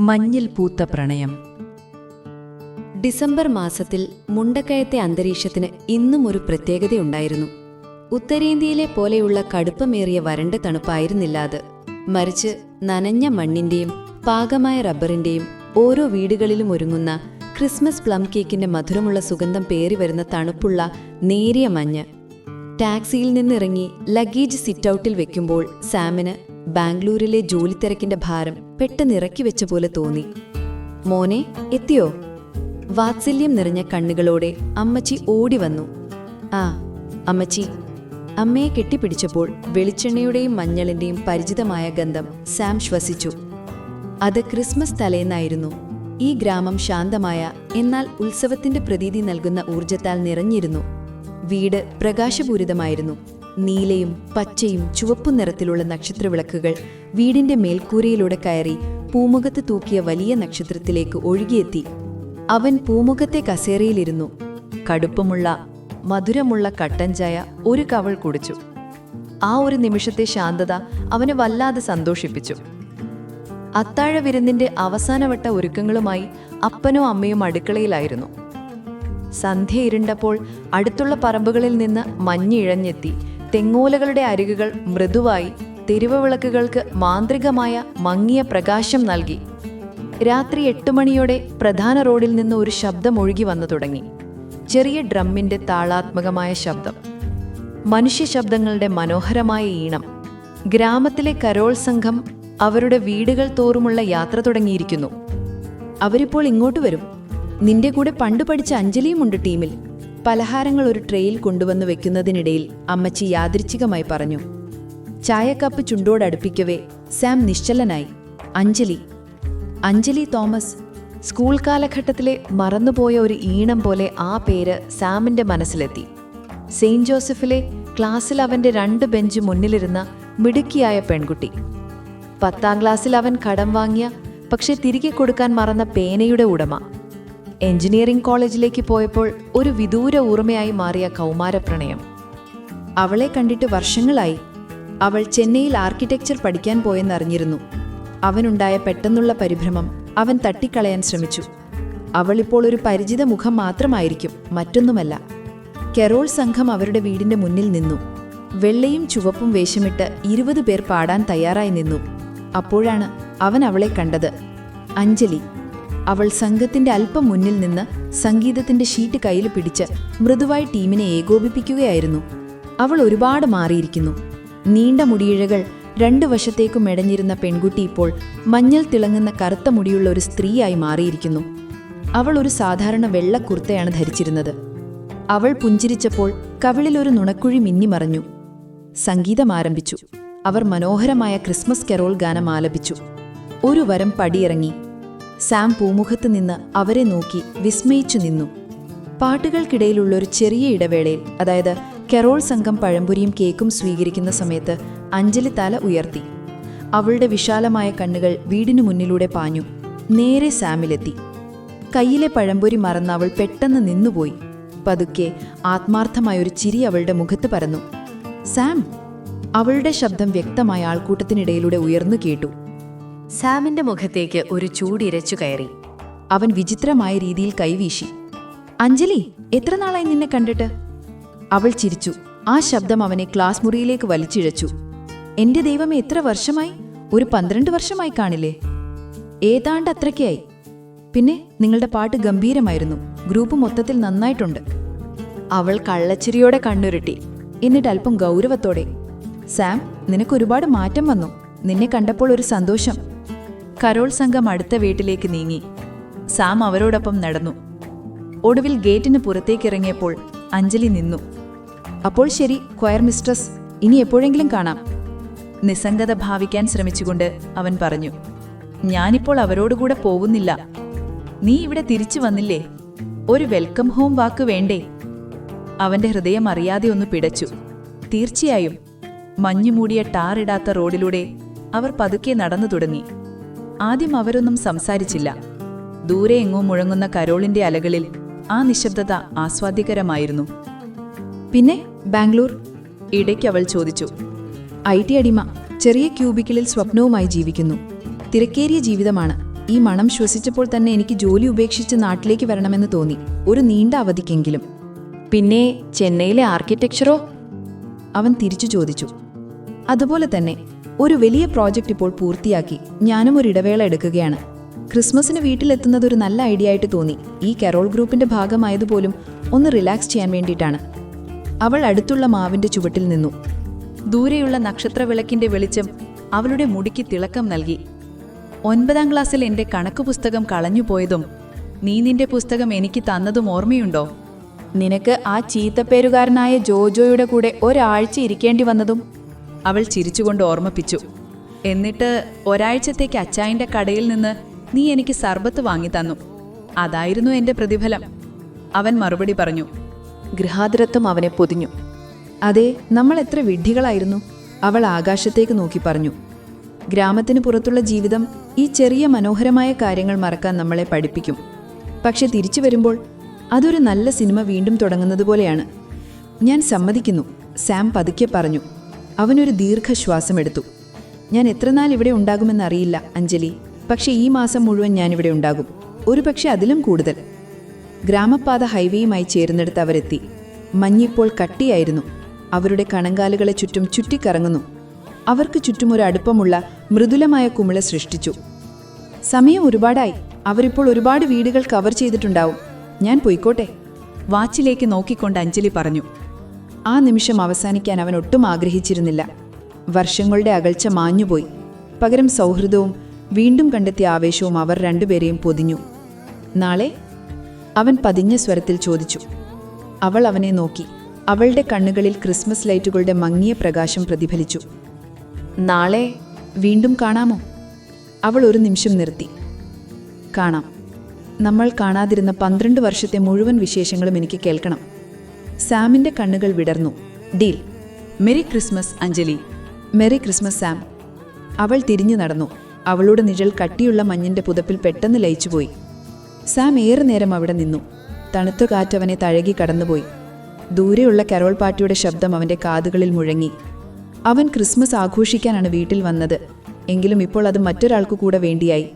മഞ്ഞിൽ പൂത്ത പ്രണയം. ഡിസംബർ മാസത്തിൽ മുണ്ടക്കയത്തെ അന്തരീക്ഷത്തിന് ഇന്നും ഒരു പ്രത്യേകതയുണ്ടായിരുന്നു. ഉത്തരേന്ത്യയിലെ പോലെയുള്ള കടുപ്പമേറിയ വരണ്ട തണുപ്പായിരുന്നില്ല അത്. മറിച്ച് നനഞ്ഞ മണ്ണിന്റെയും പാകമായ റബ്ബറിന്റെയും ഓരോ വീടുകളിലും ഒരുങ്ങുന്ന ക്രിസ്മസ് പ്ലം കേക്കിന്റെ മധുരമുള്ള സുഗന്ധം പേറിവരുന്ന തണുപ്പുള്ള നേരിയ മഞ്ഞ്. ടാക്സിയിൽ നിന്നിറങ്ങി ലഗേജ് സിറ്റൌട്ടിൽ വെക്കുമ്പോൾ സാമിന് ബാംഗ്ലൂരിലെ ജോലിത്തിരക്കിന്റെ ഭാരം പെട്ടെന്നിറക്കി വെച്ച പോലെ തോന്നി. മോനെ, എത്തിയോ? വാത്സല്യം നിറഞ്ഞ കണ്ണുകളോടെ അമ്മച്ചി ഓടി വന്നു. ആ അമ്മച്ചി. അമ്മയെ കെട്ടിപ്പിടിച്ചപ്പോൾ വെളിച്ചെണ്ണയുടെയും മഞ്ഞളിന്റെയും പരിചിതമായ ഗന്ധം സാം ശ്വസിച്ചു. അത് ക്രിസ്മസ് തലേന്നായിരുന്നു. ഈ ഗ്രാമം ശാന്തമായ എന്നാൽ ഉത്സവത്തിന്റെ പ്രതീതി നൽകുന്ന ഊർജത്താൽ നിറഞ്ഞിരുന്നു. വീട് പ്രകാശപൂരിതമായിരുന്നു. നീലയും പച്ചയും ചുവപ്പും നിറത്തിലുള്ള നക്ഷത്രവിളക്കുകൾ വീടിന്റെ മേൽക്കൂരയിലൂടെ കയറി പൂമുഖത്ത് തൂക്കിയ വലിയ നക്ഷത്രത്തിലേക്ക് ഒഴുകിയെത്തി. അവൻ പൂമുഖത്തെ കസേരയിലിരുന്നു. കടുപ്പമുള്ള മധുരമുള്ള കട്ടൻ ചായ ഒരു കവൾ കുടിച്ചു. ആ ഒരു നിമിഷത്തെ ശാന്തത അവനെ വല്ലാതെ സന്തോഷിപ്പിച്ചു. അത്താഴ വിരുന്നിന്റെ അവസാനവട്ട ഒരുക്കങ്ങളുമായി അപ്പനോ അമ്മയും അടുക്കളയിലായിരുന്നു. സന്ധ്യ ഇരുണ്ടപ്പോൾ അടുത്തുള്ള പറമ്പുകളിൽ നിന്ന് മഞ്ഞിഴഞ്ഞെത്തി. തെങ്ങോലകളുടെ അരികുകൾ മൃദുവായി തെരുവ് വിളക്കുകൾക്ക് മാന്ത്രികമായ മങ്ങിയ പ്രകാശം നൽകി. രാത്രി 8 മണിയോടെ പ്രധാന റോഡിൽ നിന്ന് ഒരു ശബ്ദം ഒഴുകി വന്നു തുടങ്ങി. ചെറിയ ഡ്രമ്മിന്റെ താളാത്മകമായ ശബ്ദം, മനുഷ്യ ശബ്ദങ്ങളുടെ മനോഹരമായ ഈണം. ഗ്രാമത്തിലെ കരോൾ സംഘം അവരുടെ വീടുകൾ തോറുമുള്ള യാത്ര തുടങ്ങിയിരിക്കുന്നു. അവരിപ്പോൾ ഇങ്ങോട്ട് വരും. നിന്റെ കൂടെ പണ്ടു പഠിച്ച അഞ്ജലിയുമുണ്ട് ടീമിൽ. പലഹാരങ്ങൾ ഒരു ട്രേയിൽ കൊണ്ടുവന്നു വെക്കുന്നതിനിടയിൽ അമ്മച്ചി യാദൃച്ഛികമായി പറഞ്ഞു. ചായക്കപ്പ് ചുണ്ടോടടുപ്പിക്കവേ സാം നിശ്ചലനായി. അഞ്ജലി തോമസ്. സ്കൂൾ കാലഘട്ടത്തിലെ മറന്നുപോയ ഒരു ഈണം പോലെ ആ പേര് സാമിന്റെ മനസ്സിലെത്തി. സെയിന്റ് ജോസഫിലെ ക്ലാസ്സിൽ അവന്റെ 2 ബെഞ്ച് മുന്നിലിരുന്ന മിടുക്കിയായ പെൺകുട്ടി. 10ാം ക്ലാസ്സിൽ അവൻ കടം വാങ്ങിയ പക്ഷെ തിരികെ കൊടുക്കാൻ മറന്ന പേനയുടെ ഉടമ. എഞ്ചിനീയറിംഗ് കോളേജിലേക്ക് പോയപ്പോൾ ഒരു വിദൂര ഊർമ്മയായി മാറിയ കൗമാരപ്രണയം. അവളെ കണ്ടിട്ട് വർഷങ്ങളായി. അവൾ ചെന്നൈയിൽ ആർക്കിടെക്ചർ പഠിക്കാൻ പോയെന്നറിഞ്ഞിരുന്നു. അവനുണ്ടായ പെട്ടെന്നുള്ള പരിഭ്രമം അവൻ തട്ടിക്കളയാൻ ശ്രമിച്ചു. അവളിപ്പോൾ ഒരു പരിചിത മുഖം മാത്രമായിരിക്കും, മറ്റൊന്നുമല്ല. കെറോൾ സംഘം അവരുടെ വീടിന്റെ മുന്നിൽ നിന്നു. വെള്ളയും ചുവപ്പും വേഷമിട്ട് 20 പേർ പാടാൻ തയ്യാറായി നിന്നു. അപ്പോഴാണ് അവൻ അവളെ കണ്ടത്. അഞ്ജലി. അവൾ സംഘത്തിന്റെ അല്പം മുന്നിൽ നിന്ന് സംഗീതത്തിന്റെ ഷീറ്റ് കയ്യിൽ പിടിച്ച് മൃദുവായി ടീമിനെ ഏകോപിപ്പിക്കുകയായിരുന്നു. അവൾ ഒരുപാട് മാറിയിരിക്കുന്നു. നീണ്ട മുടിയിഴകൾ 2 വശത്തേക്കും മെടഞ്ഞിരുന്ന പെൺകുട്ടി ഇപ്പോൾ മഞ്ഞൾ തിളങ്ങുന്ന കറുത്ത മുടിയുള്ള ഒരു സ്ത്രീയായി മാറിയിരിക്കുന്നു. അവൾ ഒരു സാധാരണ വെള്ള കുർത്തയാണ് ധരിച്ചിരുന്നത്. അവൾ പുഞ്ചിരിച്ചപ്പോൾ കവിളിൽ ഒരു നുണക്കുഴി മിന്നിമറഞ്ഞു. സംഗീതം ആരംഭിച്ചു. അവർ മനോഹരമായ ക്രിസ്മസ് കെറോൾ ഗാനം ആലപിച്ചു. ഒരു വരം പടിയിറങ്ങി. സാം പൂമുഖത്ത് നിന്ന് അവരെ നോക്കി വിസ്മയിച്ചു നിന്നു. പാട്ടുകൾക്കിടയിലുള്ള ഒരു ചെറിയ ഇടവേളയിൽ, അതായത് കെറോൾ സംഘം പഴംപൊരിയും കേക്കും സ്വീകരിക്കുന്ന സമയത്ത് അഞ്ജലി തല ഉയർത്തി. അവളുടെ വിശാലമായ കണ്ണുകൾ വീടിനു മുന്നിലൂടെ പാഞ്ഞു. നേരെ സാമിലെത്തി. കയ്യിലെ പഴംപൊരി മറന്ന് അവൾ പെട്ടെന്ന് നിന്നുപോയി. പതുക്കെ ആത്മാർത്ഥമായൊരു ചിരി അവളുടെ മുഖത്ത് പരന്നു. സാം. അവളുടെ ശബ്ദം വ്യക്തമായ ആൾക്കൂട്ടത്തിനിടയിലൂടെ ഉയർന്നു കേട്ടു. സാമിന്റെ മുഖത്തേക്ക് ഒരു ചൂടിരച്ചു കയറി. അവൻ വിചിത്രമായ രീതിയിൽ കൈവീശി. അഞ്ജലി, എത്ര നാളായി നിന്നെ കണ്ടിട്ട്? അവൾ ചിരിച്ചു. ആ ശബ്ദം അവനെ ക്ലാസ് മുറിയിലേക്ക് വലിച്ചിഴച്ചു. എന്റെ ദൈവമേ, എത്ര വർഷമായി? ഒരു 12 വർഷമായി കാണില്ലേ? ഏതാണ്ട് അത്രയ്ക്കായി. പിന്നെ നിങ്ങളുടെ പാട്ട് ഗംഭീരമായിരുന്നു. ഗ്രൂപ്പ് മൊത്തത്തിൽ നന്നായിട്ടുണ്ട്. അവൾ കള്ളച്ചിരിയോടെ കണ്ണുരുട്ടി. എന്നിട്ട് അല്പം ഗൗരവത്തോടെ, സാം, നിനക്കൊരുപാട് മാറ്റം വന്നു. നിന്നെ കണ്ടപ്പോൾ ഒരു സന്തോഷം. കരോൾ സംഘം അടുത്ത വീട്ടിലേക്ക് നീങ്ങി. സാം അവരോടൊപ്പം നടന്നു. ഒടുവിൽ ഗേറ്റിന് പുറത്തേക്കിറങ്ങിയപ്പോൾ അഞ്ജലി നിന്നു. അപ്പോൾ ശരി ക്വയർ മിസ്ട്രസ്, ഇനി എപ്പോഴെങ്കിലും കാണാം. നിസ്സംഗത ഭാവിക്കാൻ ശ്രമിച്ചുകൊണ്ട് അവൻ പറഞ്ഞു. ഞാനിപ്പോൾ അവരോടുകൂടെ പോകുന്നില്ല. നീ ഇവിടെ തിരിച്ചു വന്നില്ലേ? ഒരു വെൽക്കം ഹോം വാക്ക് വേണ്ടേ? അവന്റെ ഹൃദയം അറിയാതെ ഒന്ന് പിടച്ചു. തീർച്ചയായും. മഞ്ഞുമൂടിയ ടാറിടാത്ത റോഡിലൂടെ അവർ പതുക്കെ നടന്നു തുടങ്ങി. ആദ്യം അവരൊന്നും സംസാരിച്ചില്ല. ദൂരെ എങ്ങോ മുഴങ്ങുന്ന കരോളിന്റെ അലകളിൽ ആ നിശബ്ദത ആസ്വാദ്യകരമായിരുന്നു. പിന്നെ ബാംഗ്ലൂർ? ഇടയ്ക്ക് അവൾ ചോദിച്ചു. IT അടിമ. ചെറിയ ക്യൂബിക്കിളിൽ സ്വപ്നവുമായി ജീവിക്കുന്നു. തിരക്കേറിയ ജീവിതമാണ്. ഈ മണം ശ്വസിച്ചപ്പോൾ തന്നെ എനിക്ക് ജോലി ഉപേക്ഷിച്ച് നാട്ടിലേക്ക് വരണമെന്ന് തോന്നി, ഒരു നീണ്ട അവധിക്കെങ്കിലും. പിന്നെ ചെന്നൈയിലെ ആർക്കിടെക്ചറോ? അവൻ തിരിച്ചു ചോദിച്ചു. അതുപോലെ തന്നെ. ഒരു വലിയ പ്രോജക്റ്റ് ഇപ്പോൾ പൂർത്തിയാക്കി ഞാനും ഒരു ഇടവേള എടുക്കുകയാണ്. ക്രിസ്മസിന് വീട്ടിലെത്തുന്നത് ഒരു നല്ല ഐഡിയ ആയിട്ട് തോന്നി. ഈ കരോൾ ഗ്രൂപ്പിന്റെ ഭാഗമായതുപോലും ഒന്ന് റിലാക്സ് ചെയ്യാൻ വേണ്ടിയിട്ടാണ്. അവൾ അടുത്തുള്ള മാവിന്റെ ചുവട്ടിൽ നിന്നു. ദൂരെയുള്ള നക്ഷത്രവിളക്കിന്റെ വെളിച്ചം അവളുടെ മുടിക്ക് തിളക്കം നൽകി. 9ാം ക്ലാസ്സിൽ എന്റെ കണക്ക് പുസ്തകം കളഞ്ഞുപോയതും നീ നിന്റെ പുസ്തകം എനിക്ക് തന്നതും ഓർമ്മയുണ്ടോ? നിനക്ക് ആ ചീത്തപ്പേരുകാരനായ ജോജോയുടെ കൂടെ ഒരാഴ്ച ഇരിക്കേണ്ടി വന്നതും? അവൾ ചിരിച്ചുകൊണ്ട് ഓർമ്മിപ്പിച്ചു. എന്നിട്ട് ഒരാഴ്ചത്തേക്ക് അച്ചായന്റെ കടയിൽ നിന്ന് നീ എനിക്ക് സർബത്ത് വാങ്ങി തന്നു. അതായിരുന്നു എന്റെ പ്രതിഫലം. അവൻ മറുപടി പറഞ്ഞു. ഗൃഹാതുരത്വം അവനെ പൊതിഞ്ഞു. അതെ, നമ്മൾ എത്ര വിഡ്ഢികളായിരുന്നു. അവൾ ആകാശത്തേക്ക് നോക്കി പറഞ്ഞു. ഗ്രാമത്തിന് പുറത്തുള്ള ജീവിതം ഈ ചെറിയ മനോഹരമായ കാര്യങ്ങൾ മറക്കാൻ നമ്മളെ പഠിപ്പിക്കും. പക്ഷെ തിരിച്ചു വരുമ്പോൾ അതൊരു നല്ല സിനിമ വീണ്ടും തുടങ്ങുന്നതുപോലെയാണ്. ഞാൻ സമ്മതിക്കുന്നു, സാം പതുക്കെ പറഞ്ഞു. അവനൊരു ദീർഘശ്വാസമെടുത്തു. ഞാൻ എത്രനാൾ ഇവിടെ ഉണ്ടാകുമെന്നറിയില്ല അഞ്ജലി, പക്ഷെ ഈ മാസം മുഴുവൻ ഞാനിവിടെ ഉണ്ടാകും, ഒരുപക്ഷെ അതിലും കൂടുതൽ. ഗ്രാമപാത ഹൈവേയുമായി ചേർന്നെടുത്ത് അവരെത്തി. മഞ്ഞിപ്പോൾ കട്ടിയായിരുന്നു. അവരുടെ കണങ്കാലുകളെ ചുറ്റും ചുറ്റിക്കറങ്ങുന്നു. അവർക്ക് ചുറ്റും ഒരു അടുപ്പമുള്ള മൃദുലമായ കുമിള സൃഷ്ടിച്ചു. സമയം ഒരുപാടായി. അവരിപ്പോൾ ഒരുപാട് വീടുകൾ കവർ ചെയ്തിട്ടുണ്ടാവും. ഞാൻ പോയിക്കോട്ടെ? വാച്ചിലേക്ക് നോക്കിക്കൊണ്ട് അഞ്ജലി പറഞ്ഞു. ആ നിമിഷം അവസാനിക്കാൻ അവൻ ഒട്ടും ആഗ്രഹിച്ചിരുന്നില്ല. വർഷങ്ങളുടെ അകൽച്ച മാഞ്ഞുപോയി. പകരം സൗഹൃദവും വീണ്ടും കണ്ടെത്തിയ ആവേശവും അവർ രണ്ടുപേരെയും പൊതിഞ്ഞു. നാളെ? അവൻ പതിഞ്ഞ സ്വരത്തിൽ ചോദിച്ചു. അവൾ അവനെ നോക്കി. അവളുടെ കണ്ണുകളിൽ ക്രിസ്മസ് ലൈറ്റുകളുടെ മങ്ങിയ പ്രകാശം പ്രതിഫലിച്ചു. നാളെ വീണ്ടും കാണാമോ? അവൾ ഒരു നിമിഷം നിർത്തി. കാണാം. നമ്മൾ കാണാതിരുന്ന 12 വർഷത്തെ മുഴുവൻ വിശേഷങ്ങളും എനിക്ക് കേൾക്കണം. സാമിന്റെ കണ്ണുകൾ വിടർന്നു. Deal. Merry Christmas Anjali. Merry Christmas Sam. അവൾ തിരിഞ്ഞു നടന്നു. അവളുടെ നിഴൽ കട്ടിയുള്ള മഞ്ഞിന്റെ പുതപ്പിൽ പെട്ടെന്ന് ലയിച്ചുപോയി. സാം ഏറെ നേരം അവിടെ നിന്നു. തണുത്ത കാറ്റവനെ തഴകി കടന്നുപോയി. ദൂരെയുള്ള കരോൾ പാർട്ടിയുടെ ശബ്ദം അവന്റെ കാതുകളിൽ മുഴങ്ങി. അവൻ ക്രിസ്മസ് ആഘോഷിക്കാനാണ് വീട്ടിൽ വന്നത്, എങ്കിലും ഇപ്പോൾ അത് മറ്റൊരാൾക്കു കൂടെ വേണ്ടിയായി.